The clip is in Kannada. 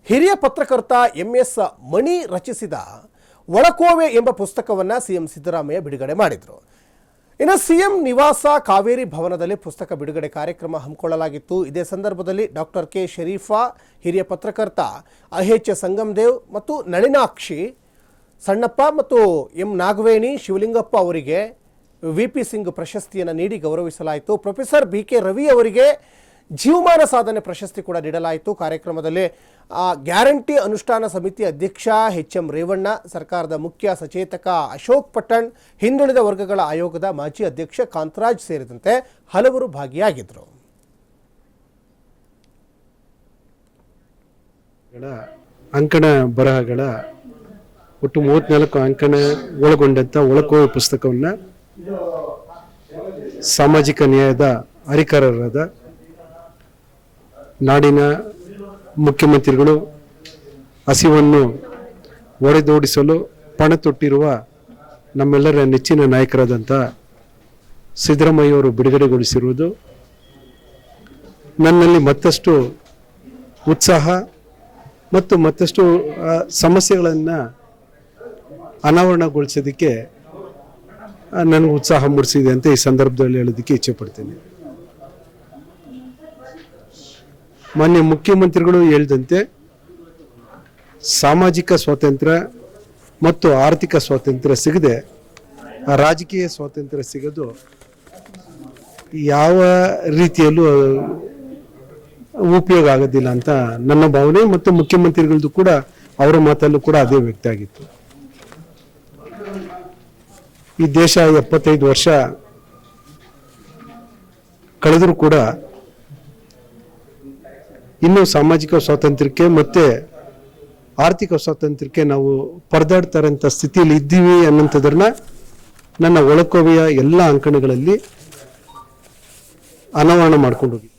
ಹಿರಿಯ ಪತ್ರಕರ್ತ MS ಮಣಿ ರಚಿಸಿದ ಒಳಕೋವೆ ಎಂಬ ಪುಸ್ತಕವನ್ನು ಸಿಎಂ ಸಿದ್ದರಾಮಯ್ಯ ಬಿಡುಗಡೆ ಮಾಡಿದರು. ಇನ್ನು ಸಿಎಂ ನಿವಾಸ ಕಾವೇರಿ ಭವನದಲ್ಲಿ ಪುಸ್ತಕ ಬಿಡುಗಡೆ ಕಾರ್ಯಕ್ರಮ ಹಮ್ಮಿಕೊಳ್ಳಲಾಗಿತ್ತು. ಇದೇ ಸಂದರ್ಭದಲ್ಲಿ ಡಾಕ್ಟರ್ ಕೆ ಶರೀಫಾ, ಹಿರಿಯ ಪತ್ರಕರ್ತ AH ಸಂಗಮದೇವ್ ಮತ್ತು ನಳಿನಾಕ್ಷಿ ಸಣ್ಣಪ್ಪ ಮತ್ತು ಎಂ ನಾಗವೇಣಿ ಶಿವಲಿಂಗಪ್ಪ ಅವರಿಗೆ VP ಸಿಂಗ್ ಪ್ರಶಸ್ತಿಯನ್ನು ನೀಡಿ ಗೌರವಿಸಲಾಯಿತು. ಪ್ರೊಫೆಸರ್ BK ರವಿ ಅವರಿಗೆ ಜೀವಮಾನ ಸಾಧನೆ ಪ್ರಶಸ್ತಿ ಕೂಡ ನೀಡಲಾಯಿತು. ಕಾರ್ಯಕ್ರಮದಲ್ಲಿ ಗ್ಯಾರಂಟಿ ಅನುಷ್ಠಾನ ಸಮಿತಿ ಅಧ್ಯಕ್ಷ HM ರೇವಣ್ಣ, ಸರ್ಕಾರದ ಮುಖ್ಯ ಸಚೇತಕ ಅಶೋಕ್ ಪಟ್ಟಣ್, ಹಿಂದುಳಿದ ವರ್ಗಗಳ ಆಯೋಗದ ಮಾಜಿ ಅಧ್ಯಕ್ಷ ಕಾಂತರಾಜ್ ಸೇರಿದಂತೆ ಹಲವರು ಭಾಗಿಯಾಗಿದ್ದರು. ಅಂಕಣ ಬರಹಗಳ ಒಟ್ಟು 34 ಅಂಕಣ ಒಳಗೊಂಡಂತ ಒಳಕೋವೆ ಪುಸ್ತಕವನ್ನು ಸಾಮಾಜಿಕ ನ್ಯಾಯದ ಹರಿಕಾರರಾದ ನಾಡಿನ ಮುಖ್ಯಮಂತ್ರಿಗಳು ಹಸಿವನ್ನು ಒಡೆದೋಡಿಸಲು ಪಣ ತೊಟ್ಟಿರುವ ನಮ್ಮೆಲ್ಲರ ನೆಚ್ಚಿನ ನಾಯಕರಾದಂಥ ಸಿದ್ದರಾಮಯ್ಯವರು ಬಿಡುಗಡೆಗೊಳಿಸಿರುವುದು ನನ್ನಲ್ಲಿ ಮತ್ತಷ್ಟು ಉತ್ಸಾಹ ಮತ್ತು ಮತ್ತಷ್ಟು ಸಮಸ್ಯೆಗಳನ್ನು ಅನಾವರಣಗೊಳಿಸೋದಕ್ಕೆ ನನಗೆ ಉತ್ಸಾಹ ಮೂಡಿಸಿದೆ ಅಂತ ಈ ಸಂದರ್ಭದಲ್ಲಿ ಹೇಳೋದಕ್ಕೆ ಇಚ್ಛೆ ಪಡ್ತೀನಿ. ಮಾನ್ಯ ಮುಖ್ಯಮಂತ್ರಿಗಳು ಹೇಳಿದಂತೆ ಸಾಮಾಜಿಕ ಸ್ವಾತಂತ್ರ್ಯ ಮತ್ತು ಆರ್ಥಿಕ ಸ್ವಾತಂತ್ರ್ಯ ಸಿಗದೆ ರಾಜಕೀಯ ಸ್ವಾತಂತ್ರ್ಯ ಸಿಗೋದು ಯಾವ ರೀತಿಯಲ್ಲೂ ಉಪಯೋಗ ಆಗೋದಿಲ್ಲ ಅಂತ ನನ್ನ ಭಾವನೆ ಮತ್ತು ಮುಖ್ಯಮಂತ್ರಿಗಳದ್ದು ಕೂಡ ಅವರ ಮಾತಲ್ಲೂ ಕೂಡ ಅದೇ ವ್ಯಕ್ತ ಆಗಿತ್ತು. ಈ ದೇಶ 75 ವರ್ಷ ಕಳೆದರೂ ಕೂಡ ಇನ್ನೂ ಸಾಮಾಜಿಕ ಸ್ವಾತಂತ್ರ್ಯಕ್ಕೆ ಮತ್ತೆ ಆರ್ಥಿಕ ಸ್ವಾತಂತ್ರ್ಯಕ್ಕೆ ನಾವು ಪರದಾಡ್ತಾ ಇರೋಂಥ ಸ್ಥಿತಿಯಲ್ಲಿ ಇದ್ದೀವಿ ಅನ್ನೋಂಥದ್ರನ್ನ ನನ್ನ ಒಳಕೋವೆಯ ಎಲ್ಲ ಅಂಕಣಗಳಲ್ಲಿ ಅನಾವರಣ ಮಾಡ್ಕೊಂಡು ಹೋಗಿ